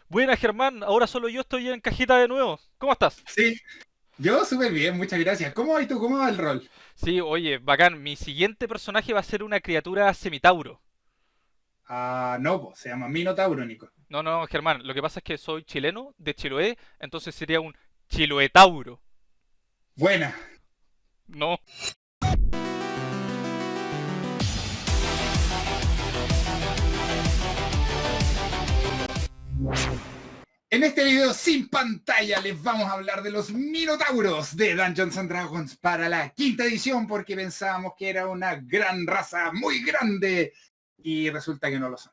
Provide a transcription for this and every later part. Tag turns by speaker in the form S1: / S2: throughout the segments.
S1: Buena Germán, ahora solo yo estoy en cajita de nuevo. ¿Cómo estás?
S2: Sí, yo súper bien, muchas gracias. ¿Cómo vas tú? ¿Cómo va el rol?
S1: Sí, oye, bacán. Mi siguiente personaje va a ser una criatura semitauro.
S2: Ah, no, po, se llama Minotauro, Nico.
S1: No, no, Germán, lo que pasa es que soy chileno, de Chiloé, entonces sería un chiloetauro.
S2: Buena.
S1: No.
S2: En este video sin pantalla les vamos a hablar de los Minotauros de Dungeons and Dragons para la quinta edición porque pensábamos que era una gran raza muy grande y resulta que no lo son.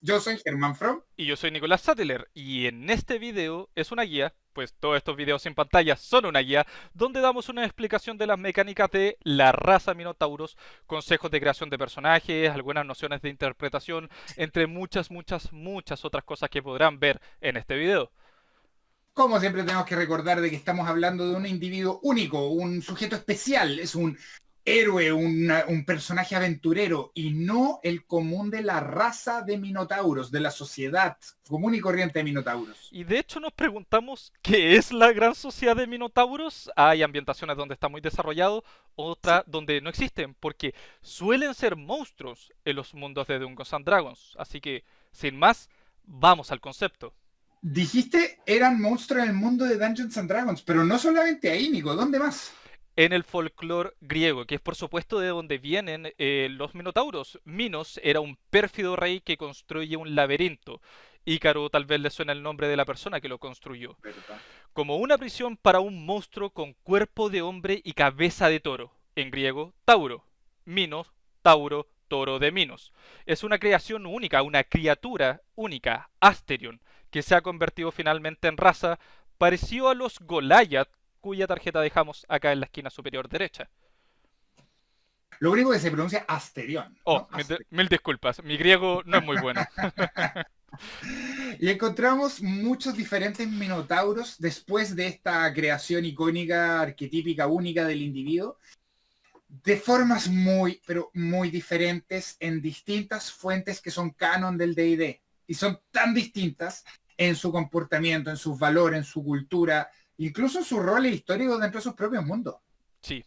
S2: Yo soy Germán From.
S1: Y yo soy Nicolás Sattler, y en este video es una guía, pues todos estos videos sin pantalla son una guía, donde damos una explicación de las mecánicas de la raza Minotauros, consejos de creación de personajes, algunas nociones de interpretación, entre muchas, muchas, muchas otras cosas que podrán ver en este video.
S2: Como siempre tenemos que recordar de que estamos hablando de un individuo único, un sujeto especial, es un héroe, un personaje aventurero y no el común de la raza de Minotauros, de la sociedad común y corriente de Minotauros.
S1: Y de hecho nos preguntamos qué es la gran sociedad de Minotauros. Hay ambientaciones donde está muy desarrollado,
S2: Sí.
S1: otras donde no existen, porque suelen ser monstruos en los mundos de Dungeons and Dragons. Así que, sin más, vamos al concepto.
S2: Dijiste eran monstruos en el mundo de Dungeons and Dragons, pero no solamente ahí, Nico, ¿dónde más?
S1: En el folclore griego, que es por supuesto de donde vienen los Minotauros. Minos era un pérfido rey que construye un laberinto. Ícaro tal vez le suena el nombre de la persona que lo construyó.
S2: ¿Verdad?
S1: Como una prisión para un monstruo con cuerpo de hombre y cabeza de toro, en griego Tauro, Minos, Tauro, toro de Minos. Es una creación única, una criatura única, Asterion, que se ha convertido finalmente en raza, parecido a los Goliath, cuya tarjeta dejamos acá en la esquina superior derecha.
S2: Lo único que se pronuncia Asterión,
S1: Oh,
S2: ¿no? Asterión.
S1: mil disculpas, mi griego no es muy bueno.
S2: Y encontramos muchos diferentes minotauros después de esta creación icónica, arquetípica, única del individuo, de formas muy, pero muy diferentes en distintas fuentes que son canon del D&D. Y son tan distintas en su comportamiento, en sus valores, en su cultura, incluso en sus roles históricos dentro de sus propios mundos.
S1: Sí.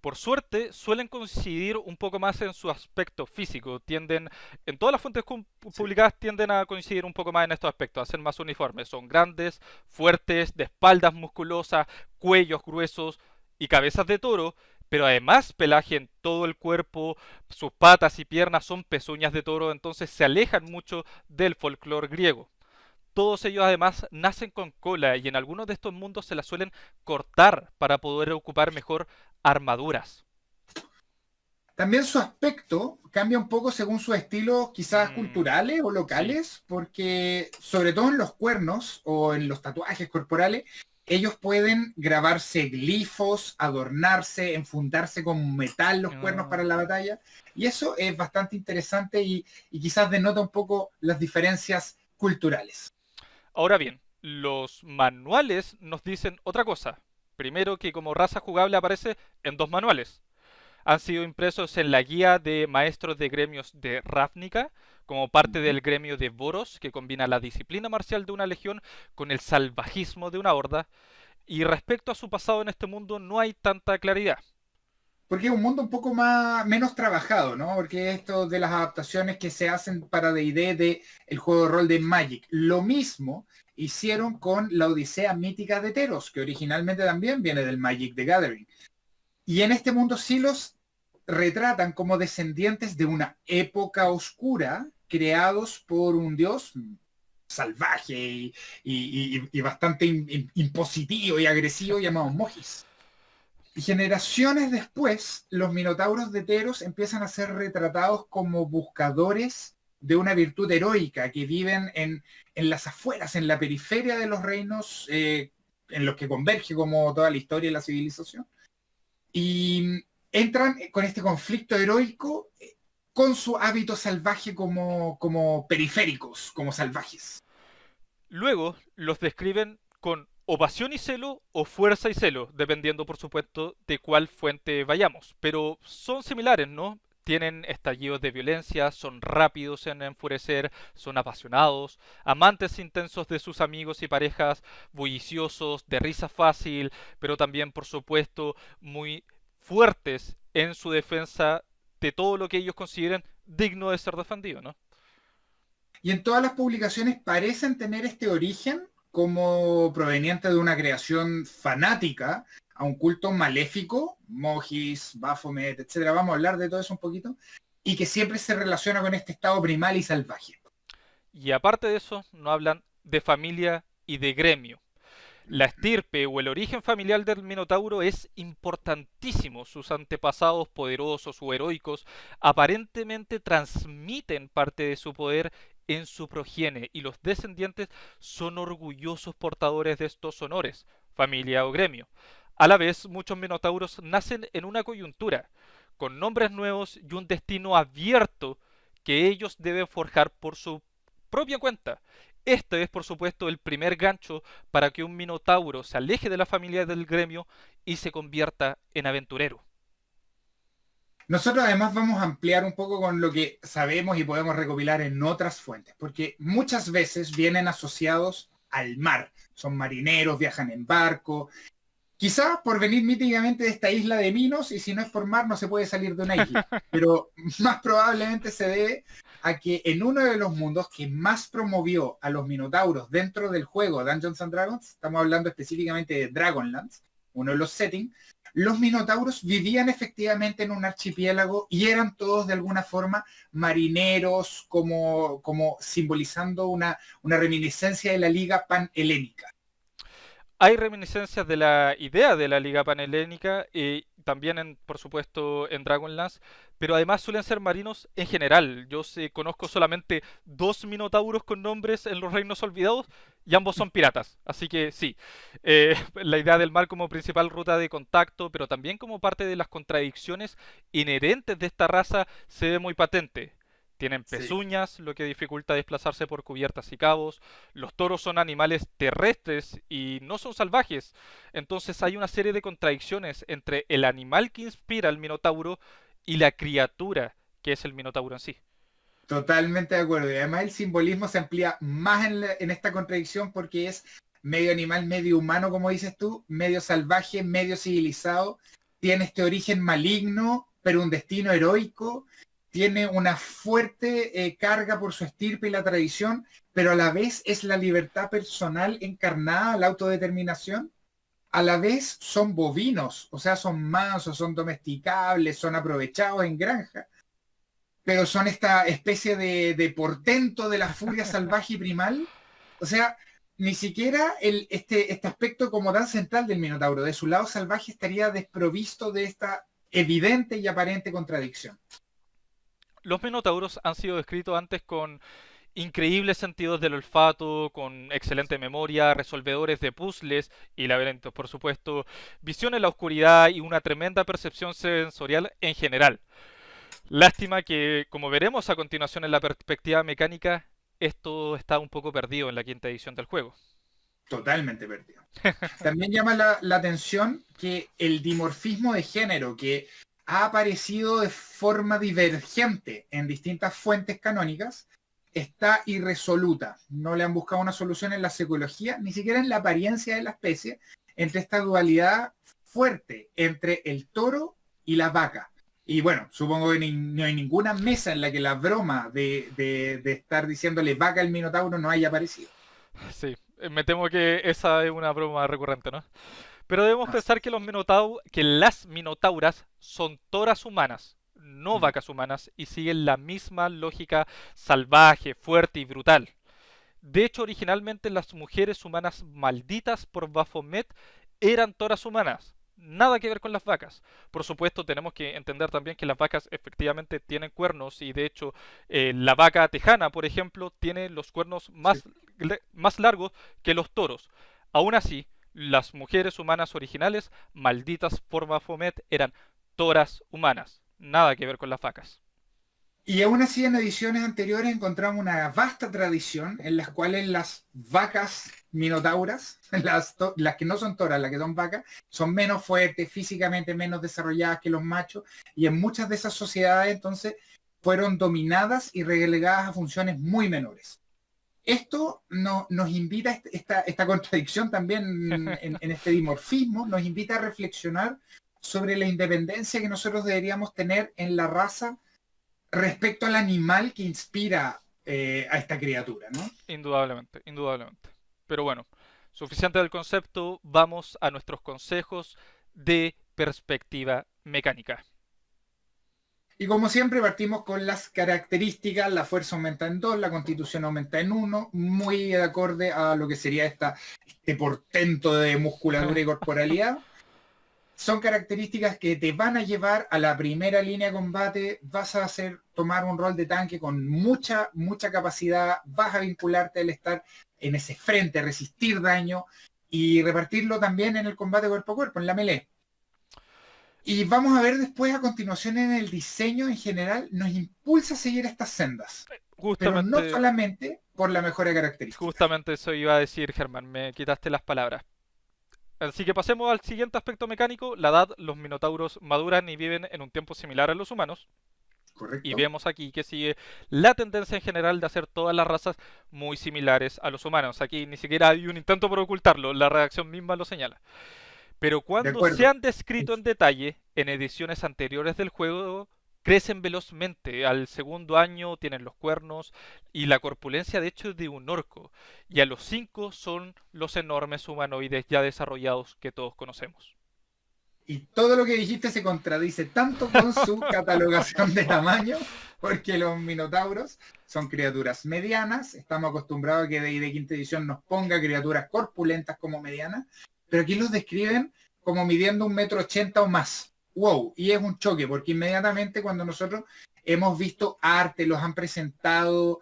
S1: Por suerte, suelen coincidir un poco más en su aspecto físico. Tienden, en todas las fuentes
S2: Sí.
S1: publicadas tienden a coincidir un poco más en estos aspectos, a ser más uniformes. Son grandes, fuertes, de espaldas musculosas, cuellos gruesos y cabezas de toro, pero además pelaje en todo el cuerpo, sus patas y piernas son pezuñas de toro, entonces se alejan mucho del folclore griego. Todos ellos además nacen con cola y en algunos de estos mundos se la suelen cortar para poder ocupar mejor armaduras.
S2: También su aspecto cambia un poco según sus estilos, quizás
S1: Mm,
S2: culturales o
S1: sí.
S2: locales, porque sobre todo en los cuernos o en los tatuajes corporales, ellos pueden grabarse glifos, adornarse, enfundarse con metal los cuernos para la
S1: Oh.
S2: batalla, y eso es bastante interesante y quizás denota un poco las diferencias culturales.
S1: Ahora bien, los manuales nos dicen otra cosa. Primero que como raza jugable aparece en dos manuales. Han sido impresos en la guía de maestros de gremios de Ravnica, como parte del gremio de Boros, que combina la disciplina marcial de una legión con el salvajismo de una horda. Y respecto a su pasado en este mundo no hay tanta claridad.
S2: Porque es un mundo un poco más, menos trabajado, ¿no? Porque esto de las adaptaciones que se hacen para D&D de el juego de rol de Magic. Lo mismo hicieron con la Odisea Mítica de Teros, que originalmente también viene del Magic the Gathering. Y en este mundo sí los retratan como descendientes de una época oscura, creados por un dios salvaje y bastante impositivo y agresivo llamado Mogis. Y generaciones después, los minotauros de Teros empiezan a ser retratados como buscadores de una virtud heroica que viven en las afueras, en la periferia de los reinos en los que converge como toda la historia y la civilización. Y entran con este conflicto heroico con su hábito salvaje como periféricos, como salvajes.
S1: Luego los describen con o pasión y celo o fuerza y celo, dependiendo por supuesto de cuál fuente vayamos. Pero son similares, ¿no? tienen estallidos de violencia, son rápidos en enfurecer, son apasionados, amantes intensos de sus amigos y parejas, bulliciosos, de risa fácil, pero también, por supuesto, muy fuertes en su defensa de todo lo que ellos consideren digno de ser defendido, ¿no?
S2: Y en todas las publicaciones parecen tener este origen como proveniente de una creación fanática a un culto maléfico, Mogis, Baphomet, etcétera. Vamos a hablar de todo eso un poquito. Y que siempre se relaciona con este estado primal y salvaje.
S1: Y aparte de eso, no hablan de familia y de gremio. La estirpe o el origen familiar del Minotauro es importantísimo. Sus antepasados poderosos o heroicos aparentemente transmiten parte de su poder en su progenie y los descendientes son orgullosos portadores de estos honores, familia o gremio. A la vez, muchos Minotauros nacen en una coyuntura, con nombres nuevos y un destino abierto que ellos deben forjar por su propia cuenta. Este es, por supuesto, el primer gancho para que un minotauro se aleje de la familia del gremio y se convierta en aventurero.
S2: Nosotros además vamos a ampliar un poco con lo que sabemos y podemos recopilar en otras fuentes, porque muchas veces vienen asociados al mar. Son marineros, viajan en barco, quizás por venir míticamente de esta isla de Minos, y si no es por mar no se puede salir de una isla, pero más probablemente se debe a que en uno de los mundos que más promovió a los minotauros dentro del juego Dungeons and Dragons, estamos hablando específicamente de Dragonlance, uno de los settings, los minotauros vivían efectivamente en un archipiélago y eran todos de alguna forma marineros, como simbolizando una reminiscencia de la Liga Panhelénica.
S1: Hay reminiscencias de la idea de la Liga Panhelénica y también, por supuesto, en Dragonlance, pero además suelen ser marinos en general. Yo conozco solamente dos minotauros con nombres en los Reinos Olvidados y ambos son piratas. Así que sí, la idea del mar como principal ruta de contacto, pero también como parte de las contradicciones inherentes de esta raza se ve muy patente. Tienen
S2: Sí.
S1: pezuñas, lo que dificulta desplazarse por cubiertas y cabos. Los toros son animales terrestres y no son salvajes. Entonces hay una serie de contradicciones entre el animal que inspira al minotauro y la criatura que es el minotauro en sí.
S2: Totalmente de acuerdo. Y además el simbolismo se amplía más en esta contradicción porque es medio animal, medio humano, como dices tú, medio salvaje, medio civilizado. Tiene este origen maligno, pero un destino heroico. Tiene una fuerte carga por su estirpe y la tradición, pero a la vez es la libertad personal encarnada, la autodeterminación. A la vez son bovinos, o sea, son mansos, son domesticables, son aprovechados en granja, pero son esta especie de portento de la furia salvaje y primal. O sea, ni siquiera este aspecto como tan central del Minotauro, de su lado salvaje, estaría desprovisto de esta evidente y aparente contradicción.
S1: Los minotauros han sido descritos antes con increíbles sentidos del olfato, con excelente memoria, resolvedores de puzzles y laberintos, por supuesto, visión en la oscuridad y una tremenda percepción sensorial en general. Lástima que, como veremos a continuación en la perspectiva mecánica, esto está un poco perdido en la quinta edición del juego.
S2: Totalmente perdido. También llama la atención que el dimorfismo de género que ha aparecido de forma divergente en distintas fuentes canónicas está irresoluta. No le han buscado una solución en la psicología, ni siquiera en la apariencia de la especie, entre esta dualidad fuerte entre el toro y la vaca. Y bueno, supongo que no hay ninguna mesa en la que la broma de estar diciéndole vaca al minotauro no haya aparecido.
S1: Sí, me temo que esa es una broma recurrente, ¿no? Pero debemos
S2: Ah,
S1: pensar que que las minotauras son toras humanas, no
S2: mm.
S1: vacas humanas, y siguen la misma lógica salvaje, fuerte y brutal. De hecho, originalmente las mujeres humanas malditas por Baphomet eran toras humanas. Nada que ver con las vacas. Por supuesto, tenemos que entender también que las vacas efectivamente tienen cuernos y de hecho la vaca tejana, por ejemplo, tiene los cuernos
S2: Sí.
S1: más largos que los toros. Aún así, las mujeres humanas originales, malditas por Baphomet, eran toras humanas. Nada que ver con las vacas.
S2: Y aún así en ediciones anteriores encontramos una vasta tradición en las cuales las vacas minotauras, las que no son toras, las que son vacas, son menos fuertes, físicamente menos desarrolladas que los machos, y en muchas de esas sociedades entonces fueron dominadas y relegadas a funciones muy menores. Esto nos invita, esta contradicción también en este dimorfismo, nos invita a reflexionar sobre la independencia que nosotros deberíamos tener en la raza respecto al animal que inspira a esta criatura, ¿no?
S1: Indudablemente, indudablemente. Pero bueno, suficiente del concepto, vamos a nuestros consejos de perspectiva mecánica.
S2: Y como siempre partimos con las características, la fuerza aumenta en 2, la constitución aumenta en 1, muy de acorde a lo que sería este portento de musculatura y corporalidad. Son características que te van a llevar a la primera línea de combate, vas a tomar un rol de tanque con mucha capacidad, vas a vincularte al estar en ese frente, resistir daño y repartirlo también en el combate cuerpo a cuerpo, en la melee. Y vamos a ver después a continuación en el diseño en general, nos impulsa a seguir estas sendas, pero no solamente por la mejora de características.
S1: Justamente eso iba a decir, Germán, me quitaste las palabras. Así que pasemos al siguiente aspecto mecánico, la edad. Los minotauros maduran y viven en un tiempo similar a los humanos.
S2: Correcto.
S1: Y vemos aquí que sigue la tendencia en general de hacer todas las razas muy similares a los humanos. Aquí ni siquiera hay un intento por ocultarlo, la redacción misma lo señala. Pero cuando se han descrito en detalle en ediciones anteriores del juego, crecen velozmente. Al segundo año tienen los cuernos y la corpulencia de hecho de un orco. Y a los 5 son los enormes humanoides ya desarrollados que todos conocemos.
S2: Y todo lo que dijiste se contradice tanto con su catalogación de tamaño, porque los minotauros son criaturas medianas. Estamos acostumbrados a que D&D quinta edición nos ponga criaturas corpulentas como medianas, pero aquí los describen como midiendo 1,80 m o más. ¡Wow! Y es un choque, porque inmediatamente cuando nosotros hemos visto arte, los han presentado,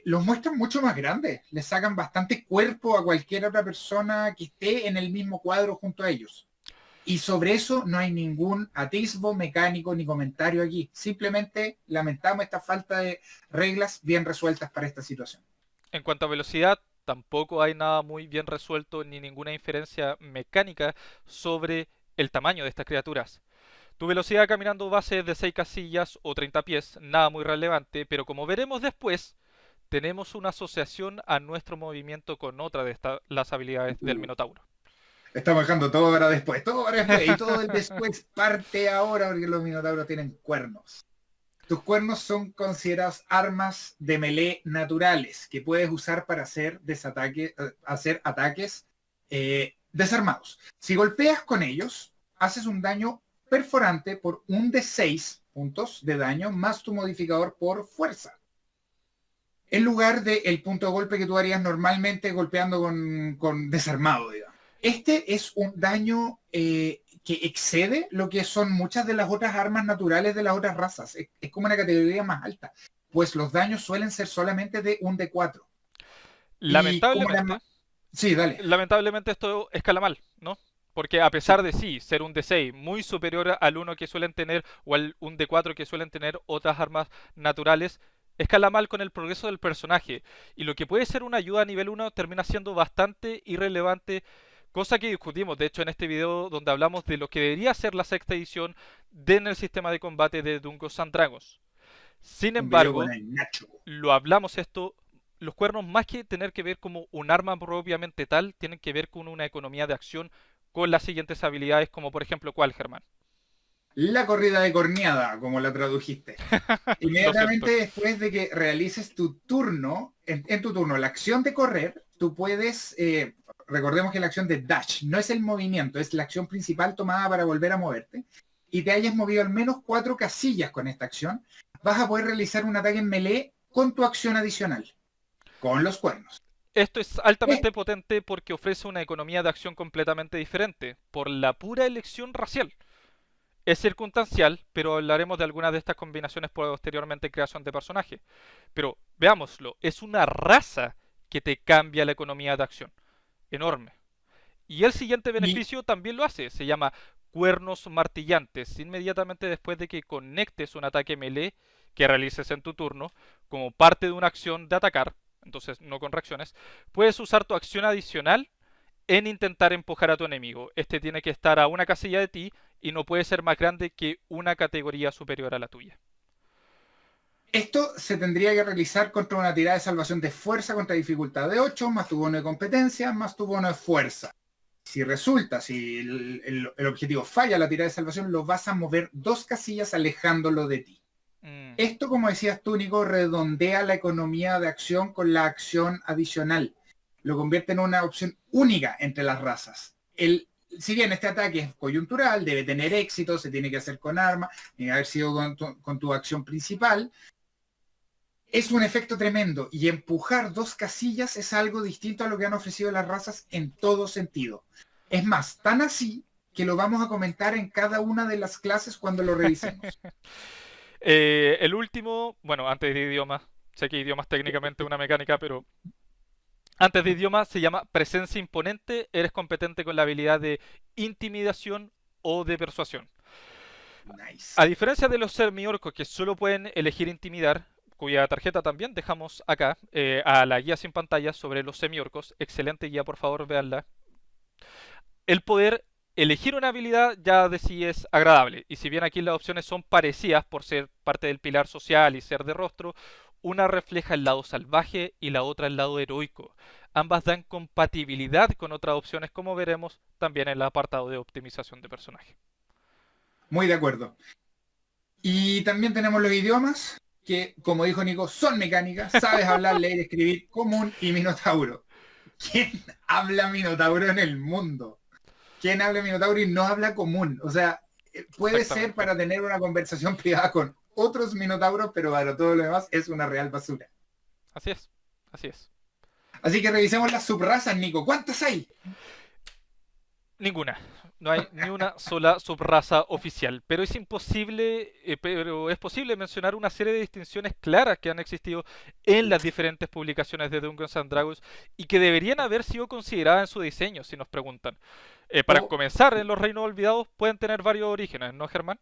S2: los muestran mucho más grandes. Les sacan bastante cuerpo a cualquier otra persona que esté en el mismo cuadro junto a ellos. Y sobre eso no hay ningún atisbo mecánico ni comentario aquí. Simplemente lamentamos esta falta de reglas bien resueltas para esta situación.
S1: En cuanto a velocidad, tampoco hay nada muy bien resuelto ni ninguna inferencia mecánica sobre el tamaño de estas criaturas. Tu velocidad caminando base es de 6 casillas o 30 pies, nada muy relevante, pero como veremos después, tenemos una asociación a nuestro movimiento con otra de las habilidades del Minotauro.
S2: Estamos dejando todo para después, y todo el después parte ahora porque los minotauros tienen cuernos. Tus cuernos son considerados armas de melee naturales que puedes usar para hacer ataques desarmados. Si golpeas con ellos, haces un daño perforante por un de 6 puntos de daño más tu modificador por fuerza. En lugar del punto de golpe que tú harías normalmente golpeando con desarmado, digamos. Este es un daño que excede lo que son muchas de las otras armas naturales de las otras razas. Es como una categoría más alta, pues los daños suelen ser solamente de un D4.
S1: Lamentablemente,
S2: sí, dale.
S1: Lamentablemente esto escala mal, ¿no? Porque a pesar de sí ser un D6 muy superior al 1 que suelen tener o al un D4 que suelen tener otras armas naturales, escala mal con el progreso del personaje. Y lo que puede ser una ayuda a nivel 1 termina siendo bastante irrelevante. Cosa que discutimos, de hecho, en este video donde hablamos de lo que debería ser la sexta edición en el sistema de combate de Dungeons and Dragons. Sin embargo, lo hablamos esto, los cuernos más que tener que ver como un arma propiamente tal, tienen que ver con una economía de acción con las siguientes habilidades, como por ejemplo, ¿cuál, Germán?
S2: La corrida de corneada, como la tradujiste. Inmediatamente después de que realices tu turno, en tu turno, la acción de correr, tú puedes... recordemos que la acción de dash no es el movimiento, es la acción principal tomada para volver a moverte, y te hayas movido al menos 4 casillas con esta acción, vas a poder realizar un ataque en melee con tu acción adicional, con los cuernos.
S1: Esto es altamente potente porque ofrece una economía de acción completamente diferente, por la pura elección racial. Es circunstancial, pero hablaremos de algunas de estas combinaciones posteriormente en creación de personaje. Pero veámoslo, es una raza que te cambia la economía de acción. Enorme. Y el siguiente beneficio también lo hace, se llama cuernos martillantes. Inmediatamente después de que conectes un ataque melee que realices en tu turno, como parte de una acción de atacar, entonces no con reacciones, puedes usar tu acción adicional en intentar empujar a tu enemigo. Este tiene que estar a una casilla de ti y no puede ser más grande que una categoría superior a la tuya.
S2: Esto se tendría que realizar contra una tirada de salvación de fuerza contra dificultad de 8, más tu bono de competencia, más tu bono de fuerza. Si resulta, si el objetivo falla la tirada de salvación, lo vas a mover 2 casillas alejándolo de ti. Esto, como decías tú, Nico, redondea la economía de acción con la acción adicional. Lo convierte en una opción única entre las razas. Si bien este ataque es coyuntural, debe tener éxito, se tiene que hacer con arma, tiene que haber sido con tu acción principal, es un efecto tremendo. Y empujar 2 casillas es algo distinto a lo que han ofrecido las razas en todo sentido. Es más, tan así que lo vamos a comentar en cada una de las clases cuando lo revisemos.
S1: El último, bueno, antes de idiomas, sé que idiomas técnicamente es una mecánica, pero antes de idioma se llama presencia imponente, eres competente con la habilidad de intimidación o de persuasión.
S2: Nice.
S1: A diferencia de los semiorcos que solo pueden elegir intimidar, cuya tarjeta también dejamos acá, a la guía sin pantalla sobre los semiorcos, excelente guía, por favor, véanla. El poder elegir una habilidad ya de sí es agradable, y si bien aquí las opciones son parecidas por ser parte del pilar social y ser de rostro, una refleja el lado salvaje y la otra el lado heroico. Ambas dan compatibilidad con otras opciones, como veremos también en el apartado de optimización de personaje.
S2: Muy de acuerdo. Y también tenemos los idiomas, que, como dijo Nico, son mecánicas. Sabes hablar, leer, escribir, común y minotauro. ¿Quién habla minotauro en el mundo? ¿Quién habla minotauro y no habla común? O sea, puede ser para tener una conversación privada con otros minotauros, pero para todo lo demás es una real basura.
S1: Así es, así es.
S2: Así que revisemos las subrazas, Nico. ¿Cuántas hay?
S1: Ninguna. No hay ni una sola subraza oficial, pero es imposible, pero es posible mencionar una serie de distinciones claras que han existido en las diferentes publicaciones de Dungeons and Dragons y que deberían haber sido consideradas en su diseño, si nos preguntan. Para comenzar, en los Reinos Olvidados pueden tener varios orígenes, ¿no, Germán?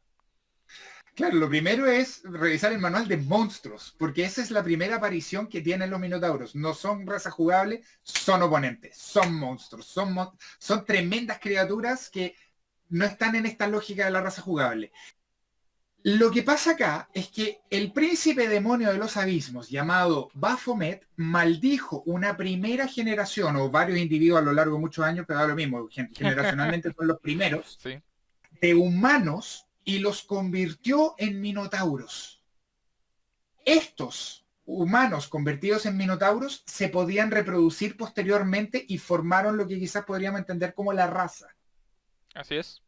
S2: Claro, lo primero es revisar el manual de monstruos, porque esa es la primera aparición que tienen los minotauros. No son raza jugable, son oponentes, son monstruos, son tremendas criaturas que no están en esta lógica de la raza jugable. Lo que pasa acá es que el príncipe demonio de los abismos, llamado Baphomet, maldijo una primera generación, o varios individuos a lo largo de muchos años, pero da lo mismo, generacionalmente son los primeros,
S1: sí,
S2: de humanos, y los convirtió en minotauros. Estos humanos convertidos en minotauros se podían reproducir posteriormente y formaron lo que quizás podríamos entender como la raza.
S1: así es.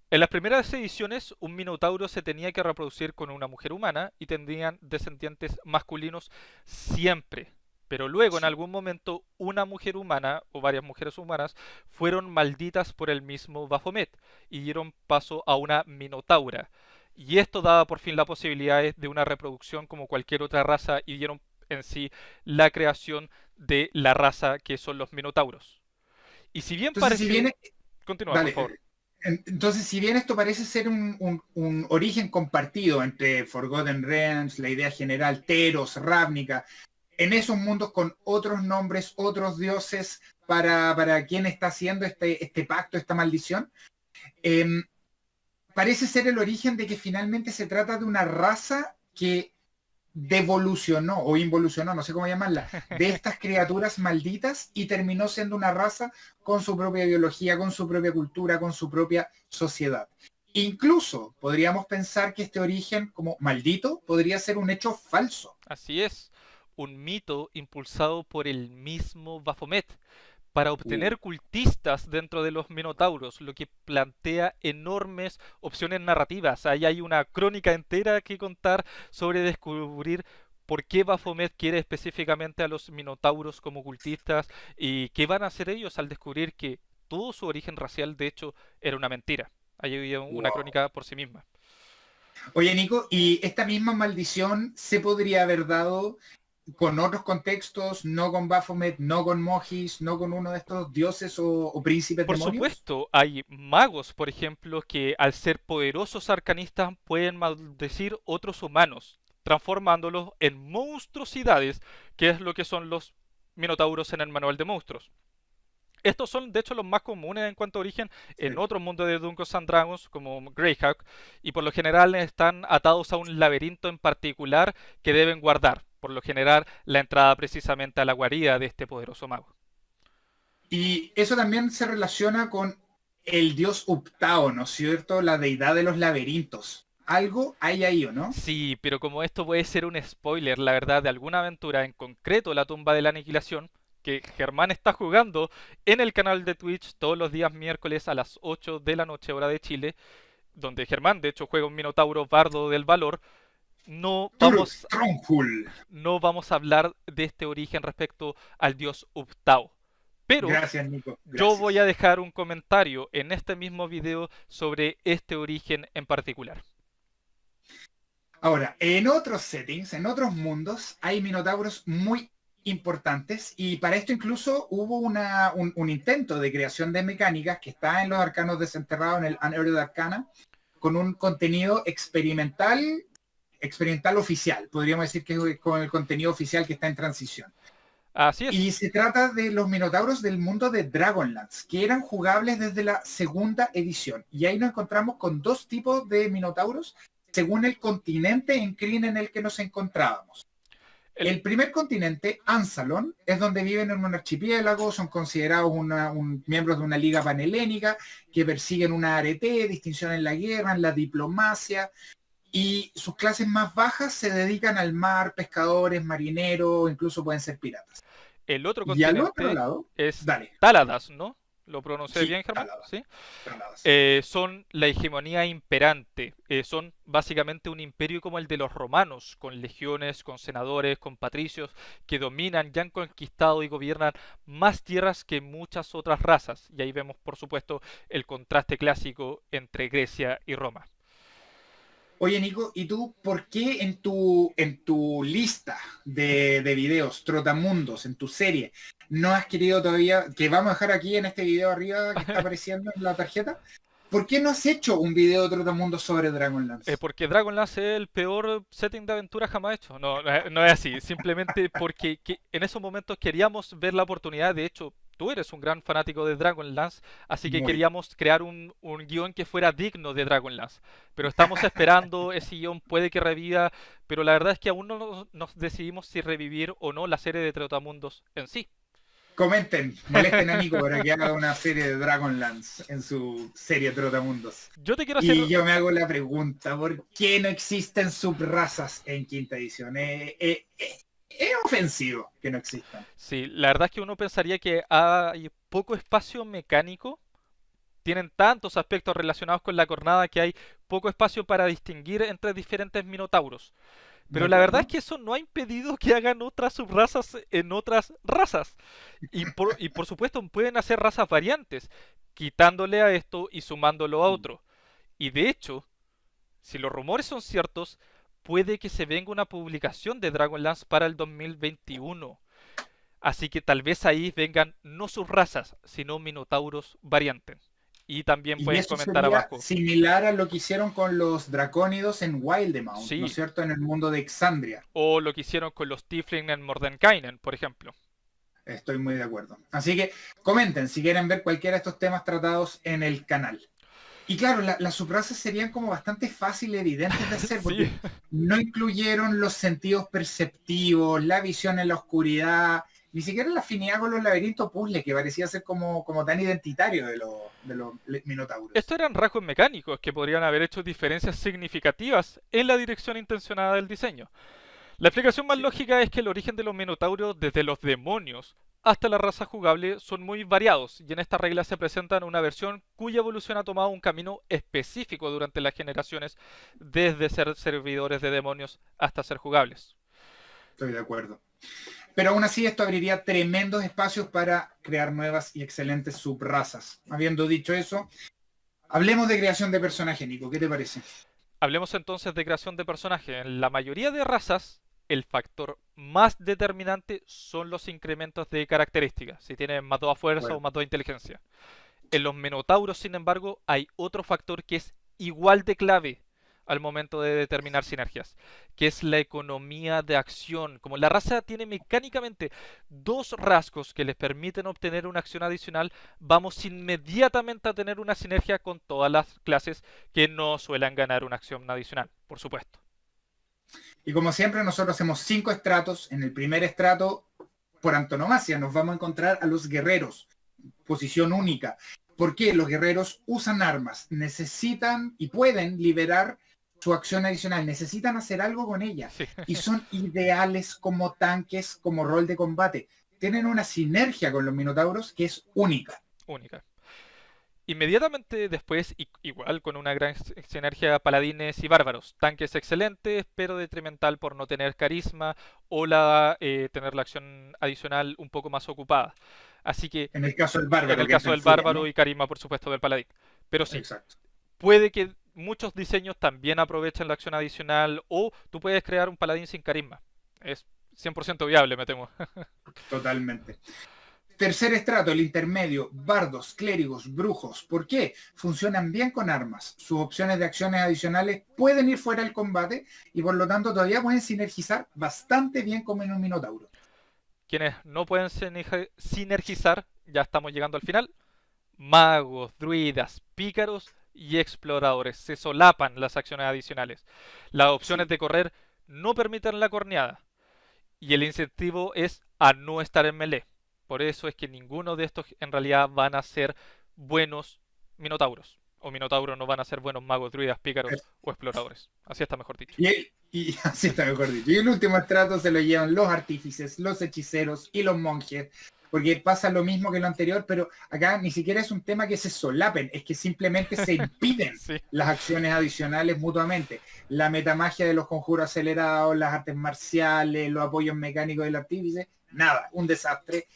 S1: En las primeras ediciones, un minotauro se tenía que reproducir con una mujer humana y tendrían descendientes masculinos siempre. Pero luego, en algún momento, una mujer humana o varias mujeres humanas fueron malditas por el mismo Baphomet y dieron paso a una minotaura. Y esto daba por fin la posibilidad de una reproducción como cualquier otra raza y dieron en sí la creación de la raza que son los minotauros. Y si bien
S2: Entonces,
S1: parece...
S2: si bien,
S1: Continúa, por
S2: vale,
S1: favor.
S2: entonces, si bien esto parece ser un origen compartido entre Forgotten Realms, la idea general, Teros, Ravnica, en esos mundos con otros nombres, otros dioses, para quien está haciendo este pacto, esta maldición, parece ser el origen de que finalmente se trata de una raza que devolucionó o involucionó, no sé cómo llamarla, de estas criaturas malditas y terminó siendo una raza con su propia biología, con su propia cultura, con su propia sociedad. Incluso podríamos pensar que este origen como maldito podría ser un hecho falso.
S1: Así es, un mito impulsado por el mismo Baphomet para obtener cultistas dentro de los minotauros, lo que plantea enormes opciones narrativas. Ahí hay una crónica entera que contar sobre descubrir por qué Baphomet quiere específicamente a los minotauros como cultistas y qué van a hacer ellos al descubrir que todo su origen racial de hecho era una mentira. Ahí hay una crónica por sí misma.
S2: Oye, Nico, ¿y esta misma maldición se podría haber dado con otros contextos, no con Baphomet, no con Mogis, no con uno de estos dioses o príncipes
S1: Por
S2: demonios?
S1: supuesto, hay magos, por ejemplo, que al ser poderosos arcanistas pueden maldecir otros humanos. transformándolos en monstruosidades, que es lo que son los minotauros en el manual de monstruos. Estos son, de hecho, los más comunes en cuanto a origen en
S2: Sí.
S1: otros mundos de Dungeons and Dragons, como Greyhawk, y por lo general están atados a un laberinto en particular que deben guardar, por lo general la entrada precisamente a la guarida de este poderoso mago.
S2: Y eso también se relaciona con el dios Uptao, ¿no es cierto? La deidad de los laberintos. Algo hay ahí, ¿o no?
S1: Sí, pero como esto puede ser un spoiler, la verdad, de alguna aventura, en concreto la tumba de la aniquilación, que Germán está jugando en el canal de Twitch todos los días miércoles a las 8 de la noche, hora de Chile, donde Germán de hecho juega un minotauro bardo del valor, no
S2: Turok
S1: vamos,
S2: Stronghold.
S1: no vamos a hablar de este origen respecto al dios Uptao. Pero
S2: Gracias, Nico.
S1: yo voy
S2: Gracias.
S1: a dejar un comentario en este mismo video sobre este origen en particular.
S2: Ahora, en otros settings, en otros mundos, hay minotauros muy importantes y para esto incluso hubo un intento de creación de mecánicas que está en los arcanos desenterrados en el Unearthed Arcana con un contenido experimental oficial. Podríamos decir que es con el contenido oficial que está en transición.
S1: Así es.
S2: Y se trata de los minotauros del mundo de Dragonlance, que eran jugables desde la segunda edición. Y ahí nos encontramos con dos tipos de minotauros según el continente en Kryn en el que nos encontrábamos.
S1: El,
S2: El primer continente, Ansalon, es donde viven en un archipiélago, son considerados miembros de una liga panhelénica que persiguen una arete, distinción en la guerra, en la diplomacia, y sus clases más bajas se dedican al mar, pescadores, marineros, incluso pueden ser piratas.
S1: el otro
S2: Y al otro
S1: continente
S2: lado,
S1: es
S2: dale,
S1: Táladas, ¿no? ¿Lo pronuncié
S2: sí,
S1: bien, Germán?
S2: Taladas,
S1: ¿Sí?
S2: Taladas.
S1: Son la hegemonía imperante. Son básicamente un imperio como el de los romanos, con legiones, con senadores, con patricios, que dominan, ya han conquistado y gobiernan más tierras que muchas otras razas. Y ahí vemos, por supuesto, el contraste clásico entre Grecia y Roma.
S2: Oye, Nico, ¿y tú por qué en tu lista de videos, Trotamundos, en tu serie, no has querido todavía, que vamos a dejar aquí en este video arriba que está apareciendo en la tarjeta, ¿por qué no has hecho un video de Trotamundos sobre Dragonlance?
S1: Porque Dragonlance es el peor setting de aventura jamás hecho. No, no es así. Simplemente porque en esos momentos queríamos ver la oportunidad. De hecho, tú eres un gran fanático de Dragonlance, así que
S2: Muy.
S1: queríamos crear un guión que fuera digno de Dragonlance. Pero estamos esperando, ese guión puede que reviva, pero la verdad es que aún no nos decidimos si revivir o no la serie de Trotamundos en sí.
S2: Comenten, molesten a Nico para que haga una serie de Dragonlance en su serie Trotamundos.
S1: Yo te quiero hacer.
S2: Y yo me hago la pregunta, ¿por qué no existen subrazas en quinta edición? Es ofensivo que no existan.
S1: Sí, la verdad es que uno pensaría que hay poco espacio mecánico, tienen tantos aspectos relacionados con la cornada que hay poco espacio para distinguir entre diferentes minotauros.
S2: ¿De
S1: Pero la verdad es
S2: acuerdo?
S1: que eso no ha impedido que hagan otras subrazas en otras razas. Y por supuesto pueden hacer razas variantes, quitándole a esto y sumándolo a otro. Y de hecho, si los rumores son ciertos, puede que se venga una publicación de Dragonlance para el 2021. Así que tal vez ahí vengan no subrazas, sino minotauros variantes. Y también
S2: Y
S1: pueden
S2: eso
S1: comentar
S2: sería
S1: abajo.
S2: similar a lo que hicieron con los dracónidos en Wildemount, ¿no es
S1: Sí,
S2: cierto? En el mundo de Exandria.
S1: o lo que hicieron con los Tiefling en Mordenkainen, por ejemplo.
S2: Estoy muy de acuerdo. Así que comenten si quieren ver cualquiera de estos temas tratados en el canal. Y claro, las subrazas serían como bastante fácil y evidentes de hacer
S1: Sí,
S2: porque no incluyeron los sentidos perceptivos, la visión en la oscuridad, ni siquiera la afinidad con los laberintos puzzle, que parecía ser como tan identitario de los minotauros.
S1: estos eran rasgos mecánicos que podrían haber hecho diferencias significativas en la dirección intencionada del diseño. La explicación más
S2: Sí,
S1: lógica es que el origen de los minotauros, desde los demonios hasta la raza jugable, son muy variados, y en esta regla se presentan una versión cuya evolución ha tomado un camino específico durante las generaciones, desde ser servidores de demonios hasta ser jugables.
S2: estoy de acuerdo. Pero aún así esto abriría tremendos espacios para crear nuevas y excelentes subrazas. Habiendo dicho eso, hablemos de creación de personaje, Nico. ¿Qué te parece?
S1: Hablemos entonces de creación de personajes. En la mayoría de razas, el factor más determinante son los incrementos de características, si tienen más 2 a fuerza o
S2: Bueno,
S1: más 2 a inteligencia. En los minotauros, sin embargo, hay otro factor que es igual de clave. al momento de determinar sinergias, que es la economía de acción. Como la raza tiene mecánicamente dos rasgos que les permiten obtener una acción adicional, vamos inmediatamente a tener una sinergia con todas las clases que no suelen ganar una acción adicional, por supuesto.
S2: Y como siempre, nosotros hacemos 5 estratos. En el primer estrato, por antonomasia, nos vamos a encontrar a los guerreros, posición única. ¿Por qué? Los guerreros usan armas, necesitan y pueden liberar su acción adicional, necesitan hacer algo con ella
S1: Sí.
S2: y son ideales como tanques, como rol de combate. Tienen una sinergia con los minotauros que es única.
S1: Única. Inmediatamente después, igual con una gran sinergia paladines y bárbaros. Tanques excelentes, pero detrimental por no tener carisma o tener la acción adicional un poco más ocupada. Así que,
S2: En el caso del
S1: en
S2: bárbaro,
S1: el
S2: que
S1: caso
S2: entra en
S1: del
S2: furia,
S1: bárbaro
S2: ¿no?
S1: y carisma, por supuesto, del paladín. Pero sí,
S2: Exacto.
S1: puede que muchos diseños también aprovechen la acción adicional o tú puedes crear un paladín sin carisma. Es 100% viable, me temo.
S2: Totalmente. Tercer estrato, el intermedio, bardos, clérigos, brujos. ¿Por qué? Funcionan bien con armas. Sus opciones de acciones adicionales pueden ir fuera del combate y por lo tanto todavía pueden sinergizar bastante bien como en un minotauro.
S1: Quienes no pueden sinergizar, ya estamos llegando al final. Magos, druidas, pícaros y exploradores. Se solapan las acciones adicionales. Las opciones
S2: Sí.
S1: de correr no permiten la corneada. Y el incentivo es a no estar en melee. Por eso es que ninguno de estos en realidad van a ser buenos minotauros. O minotauros no van a ser buenos magos, druidas, pícaros o exploradores. Así está mejor dicho.
S2: Y así está mejor dicho. Y el último estrato se lo llevan los artífices, los hechiceros y los monjes, porque pasa lo mismo que lo anterior, pero acá ni siquiera es un tema que se solapen, es que simplemente se impiden
S1: Sí.
S2: las acciones adicionales mutuamente. La metamagia de los conjuros acelerados, las artes marciales, los apoyos mecánicos del artífice, nada, un desastre.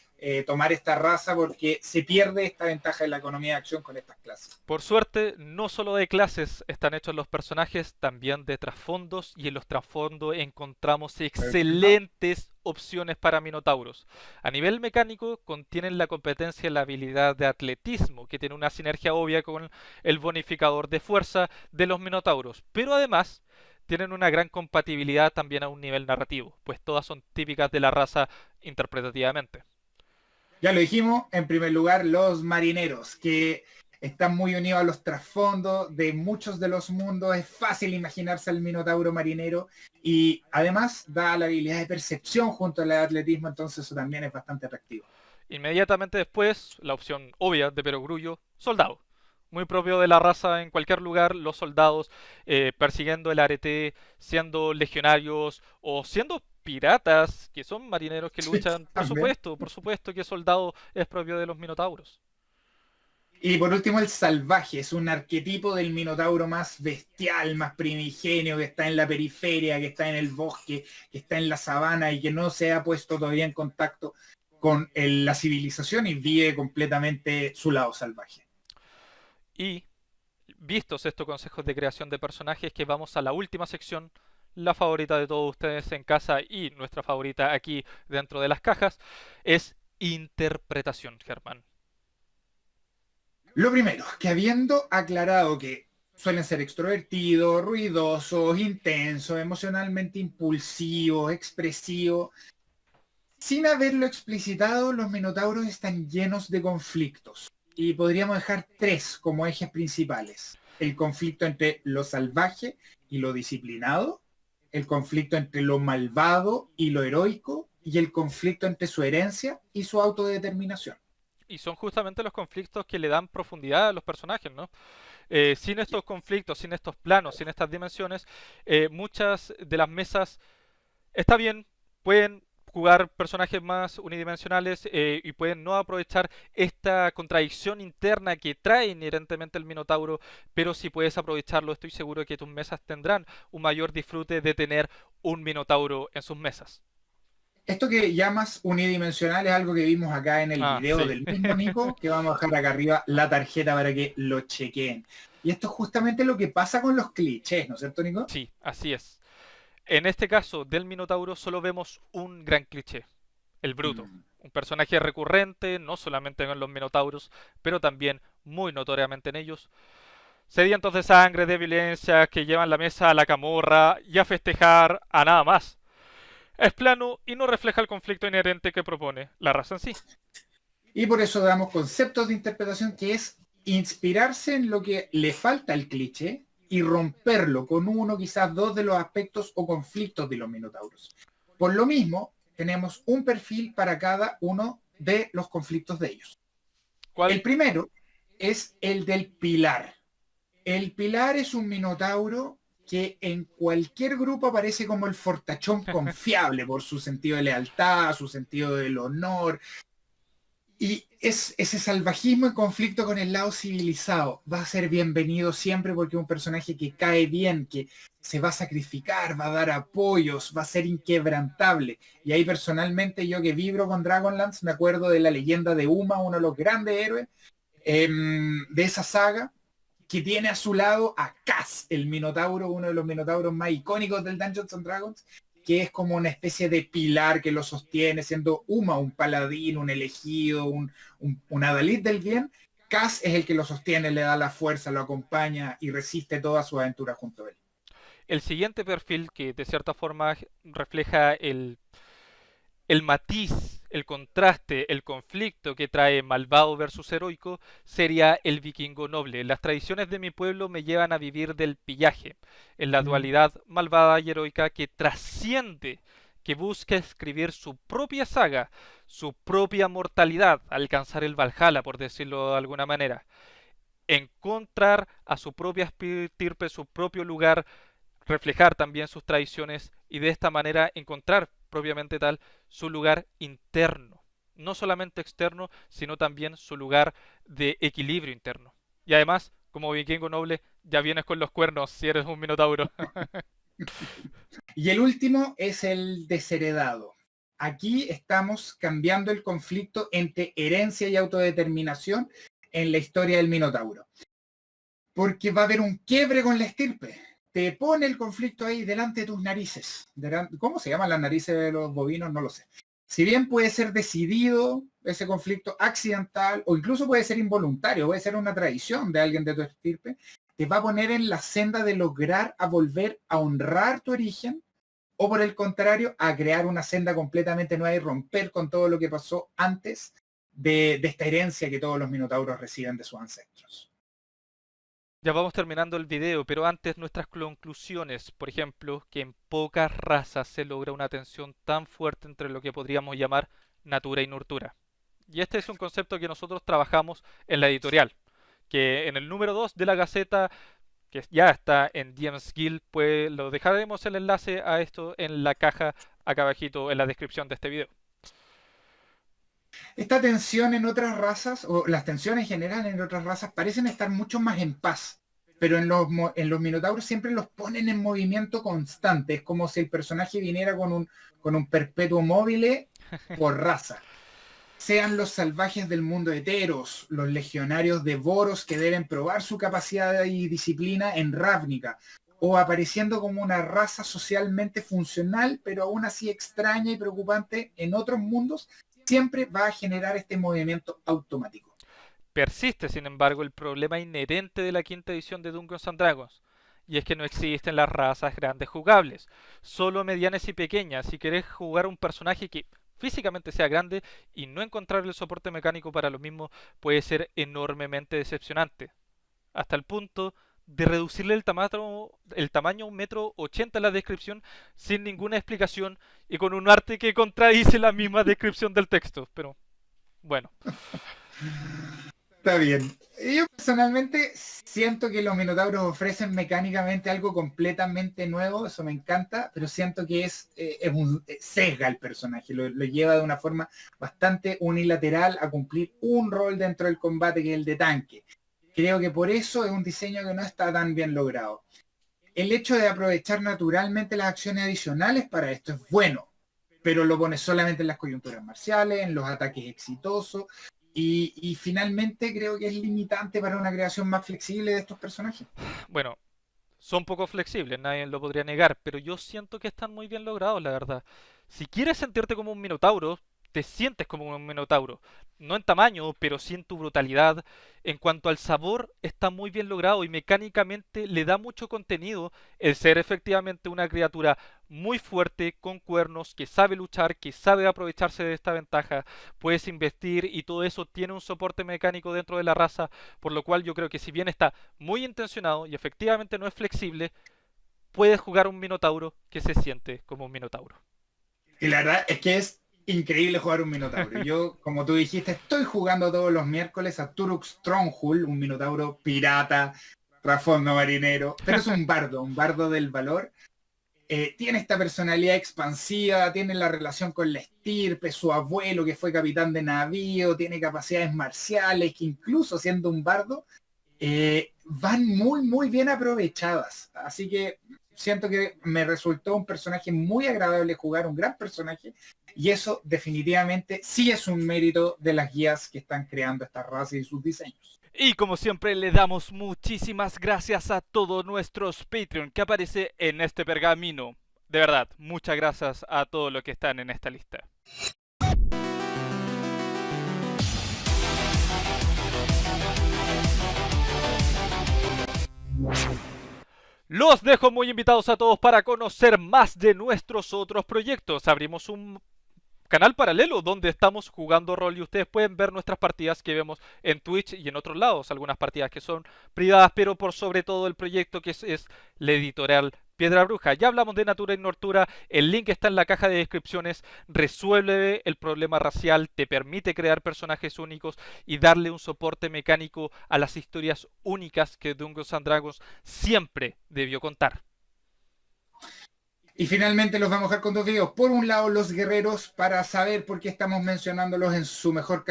S2: Tomar esta raza porque se pierde esta ventaja de la economía de acción con estas clases.
S1: Por suerte, no solo de clases están hechos los personajes, también de trasfondos, y en los trasfondos encontramos
S2: Perfecto.
S1: excelentes opciones para minotauros. A nivel mecánico, contienen la competencia y la habilidad de atletismo, que tiene una sinergia obvia con el bonificador de fuerza de los minotauros, pero además tienen una gran compatibilidad también a un nivel narrativo, pues todas son típicas de la raza interpretativamente.
S2: Ya lo dijimos, en primer lugar, los marineros, que están muy unidos a los trasfondos de muchos de los mundos. Es fácil imaginarse al minotauro marinero y además da la habilidad de percepción junto al atletismo, entonces eso también es bastante atractivo.
S1: Inmediatamente después, la opción obvia de Perogrullo, soldado. Muy propio de la raza en cualquier lugar, los soldados persiguiendo el arete, siendo legionarios o siendo piratas, que son marineros que
S2: Sí,
S1: luchan.
S2: también.
S1: Por supuesto que soldado es propio de los minotauros.
S2: Y por último, el salvaje es un arquetipo del minotauro más bestial, más primigenio, que está en la periferia, que está en el bosque, que está en la sabana y que no se ha puesto todavía en contacto con la civilización y vive completamente su lado salvaje.
S1: Y vistos estos consejos de creación de personajes, que vamos a la última sección, la favorita de todos ustedes en casa y nuestra favorita aquí dentro de las cajas, es interpretación, Germán.
S2: Lo primero, que habiendo aclarado que suelen ser extrovertidos, ruidosos, intensos, emocionalmente impulsivos, expresivos, sin haberlo explicitado, los minotauros están llenos de conflictos. Y podríamos dejar 3 como ejes principales. El conflicto entre lo salvaje y lo disciplinado, el conflicto entre lo malvado y lo heroico, y el conflicto entre su herencia y su autodeterminación.
S1: Y son justamente los conflictos que le dan profundidad a los personajes, ¿no? Sin estos conflictos, sin estos planos, sin estas dimensiones, muchas de las mesas, está bien, pueden jugar personajes más unidimensionales y pueden no aprovechar esta contradicción interna que trae inherentemente el Minotauro, pero si puedes aprovecharlo, estoy seguro que tus mesas tendrán un mayor disfrute de tener un Minotauro en sus mesas.
S2: Esto que llamas unidimensional es algo que vimos acá en el
S1: Ah,
S2: video
S1: sí.
S2: del mismo Nico, que vamos a dejar acá arriba la tarjeta para que lo chequeen. Y esto es justamente lo que pasa con los clichés, ¿no es cierto, Nico?
S1: Sí, así es. En este caso del Minotauro solo vemos un gran cliché, el Bruto.
S2: Mm.
S1: Un personaje recurrente, no solamente en los Minotauros, pero también muy notoriamente en ellos. Sedientos de sangre, de violencia, que llevan la mesa a la camorra y a festejar a nada más. Es plano y no refleja el conflicto inherente que propone la raza en sí.
S2: Y por eso damos conceptos de interpretación que es inspirarse en lo que le falta al cliché y romperlo con uno, quizás dos de los aspectos o conflictos de los minotauros. Por lo mismo, tenemos un perfil para cada uno de los conflictos de ellos.
S1: ¿Cuál?
S2: El primero es el del pilar. El pilar es un minotauro que en cualquier grupo aparece como el fortachón confiable por su sentido de lealtad, su sentido del honor. Y ese salvajismo y conflicto con el lado civilizado va a ser bienvenido siempre porque es un personaje que cae bien, que se va a sacrificar, va a dar apoyos, va a ser inquebrantable. Y ahí personalmente yo que vibro con Dragonlance me acuerdo de la leyenda de Uma, uno de los grandes héroes de esa saga, que tiene a su lado a Kaz, el minotauro, uno de los minotauros más icónicos del Dungeons and Dragons, que es como una especie de pilar que lo sostiene, siendo Uma un paladín, un elegido, un adalid del bien. Kaz es el que lo sostiene, le da la fuerza, lo acompaña y resiste toda su aventura junto a él.
S1: El siguiente perfil que de cierta forma refleja el matiz, el contraste, el conflicto que trae malvado versus heroico sería el vikingo noble. Las tradiciones de mi pueblo me llevan a vivir del pillaje, en la dualidad malvada y heroica que trasciende, que busca escribir su propia saga, su propia mortalidad, alcanzar el Valhalla, por decirlo de alguna manera, encontrar a su propia estirpe, su propio lugar, reflejar también sus tradiciones y de esta manera encontrar propiamente tal su lugar interno, no solamente externo, sino también su lugar de equilibrio interno. Y además, como vikingo noble, ya vienes con los cuernos si eres un minotauro.
S2: Y el último es el desheredado. Aquí estamos cambiando el conflicto entre herencia y autodeterminación en la historia del minotauro. Porque va a haber un quiebre con la estirpe. Te pone el conflicto ahí delante de tus narices. ¿Cómo se llaman las narices de los bovinos? No lo sé. Si bien puede ser decidido ese conflicto accidental o incluso puede ser involuntario, puede ser una tradición de alguien de tu estirpe, te va a poner en la senda de lograr a volver a honrar tu origen o por el contrario a crear una senda completamente nueva y romper con todo lo que pasó antes de esta herencia que todos los minotauros reciben de sus ancestros.
S1: Ya vamos terminando el video, pero antes nuestras conclusiones. Por ejemplo, que en pocas razas se logra una tensión tan fuerte entre lo que podríamos llamar natura y nurtura. Y este es un concepto que nosotros trabajamos en la editorial, que en el número 2 de la Gaceta, que ya está en DM's Guild, pues lo dejaremos el enlace a esto en la caja acá abajito en la descripción de este video.
S2: Esta tensión en otras razas, o las tensiones en general en otras razas, parecen estar mucho más en paz, pero en los minotauros siempre los ponen en movimiento constante. Es como si el personaje viniera con un perpetuo móvil por raza. Sean los salvajes del mundo de Teros, los legionarios de Boros que deben probar su capacidad y disciplina en Ravnica, o apareciendo como una raza socialmente funcional, pero aún así extraña y preocupante en otros mundos, siempre va a generar este movimiento automático.
S1: Persiste, sin embargo, el problema inherente de la quinta edición de Dungeons and Dragons, y es que no existen las razas grandes jugables, solo medianas y pequeñas. Si querés jugar un personaje que físicamente sea grande y no encontrar el soporte mecánico para lo mismo puede ser enormemente decepcionante, hasta el punto de reducirle el tamaño a 1,80 m en la descripción sin ninguna explicación y con un arte que contradice la misma descripción del texto. Pero bueno.
S2: Está bien. Yo personalmente siento que los minotauros ofrecen mecánicamente algo completamente nuevo, eso me encanta, pero siento que sesga el personaje, lo lleva de una forma bastante unilateral a cumplir un rol dentro del combate que es el de tanque. Creo que por eso es un diseño que no está tan bien logrado. El hecho de aprovechar naturalmente las acciones adicionales para esto es bueno, pero lo pone solamente en las coyunturas marciales, en los ataques exitosos, y finalmente creo que es limitante para una creación más flexible de estos personajes.
S1: Bueno, son poco flexibles, nadie lo podría negar, pero yo siento que están muy bien logrados, la verdad. Si quieres sentirte como un minotauro, te sientes como un minotauro. No en tamaño, pero sí en tu brutalidad. En cuanto al sabor, está muy bien logrado y mecánicamente le da mucho contenido el ser efectivamente una criatura muy fuerte, con cuernos, que sabe luchar, que sabe aprovecharse de esta ventaja. Puedes investir y todo eso tiene un soporte mecánico dentro de la raza, por lo cual yo creo que si bien está muy intencionado y efectivamente no es flexible, puedes jugar un minotauro que se siente como un minotauro.
S2: Y la verdad es que es increíble jugar un minotauro. Yo, como tú dijiste, estoy jugando todos los miércoles a Turok Stronghold, un minotauro pirata, trasfondo marinero, pero es un bardo del valor. Tiene esta personalidad expansiva, tiene la relación con la estirpe, su abuelo que fue capitán de navío, tiene capacidades marciales que incluso siendo un bardo, van muy bien aprovechadas. Así que siento que me resultó un personaje muy agradable jugar, un gran personaje, y eso definitivamente sí es un mérito de las guías que están creando esta raza y sus diseños.
S1: Y como siempre le damos muchísimas gracias a todos nuestros Patreon que aparece en este pergamino. De verdad, muchas gracias a todos los que están en esta lista. Los dejo muy invitados a todos para conocer más de nuestros otros proyectos. Abrimos un canal paralelo donde estamos jugando rol y ustedes pueden ver nuestras partidas que vemos en Twitch y en otros lados, algunas partidas que son privadas, pero por sobre todo el proyecto que es la editorial Piedra Bruja. Ya hablamos de Natura y Nortura, el link está en la caja de descripciones, resuelve el problema racial, te permite crear personajes únicos y darle un soporte mecánico a las historias únicas que Dungeons and Dragons siempre debió contar.
S2: Y finalmente los vamos a dejar con dos videos. Por un lado, los guerreros, para saber por qué estamos mencionándolos en su mejor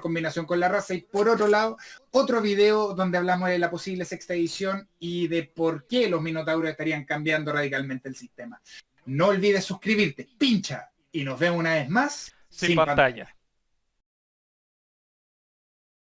S2: combinación con la raza. Y por otro lado, otro video donde hablamos de la posible sexta edición y de por qué los minotauros estarían cambiando radicalmente el sistema. No olvides suscribirte, pincha y nos vemos una vez más
S1: Sin pantalla.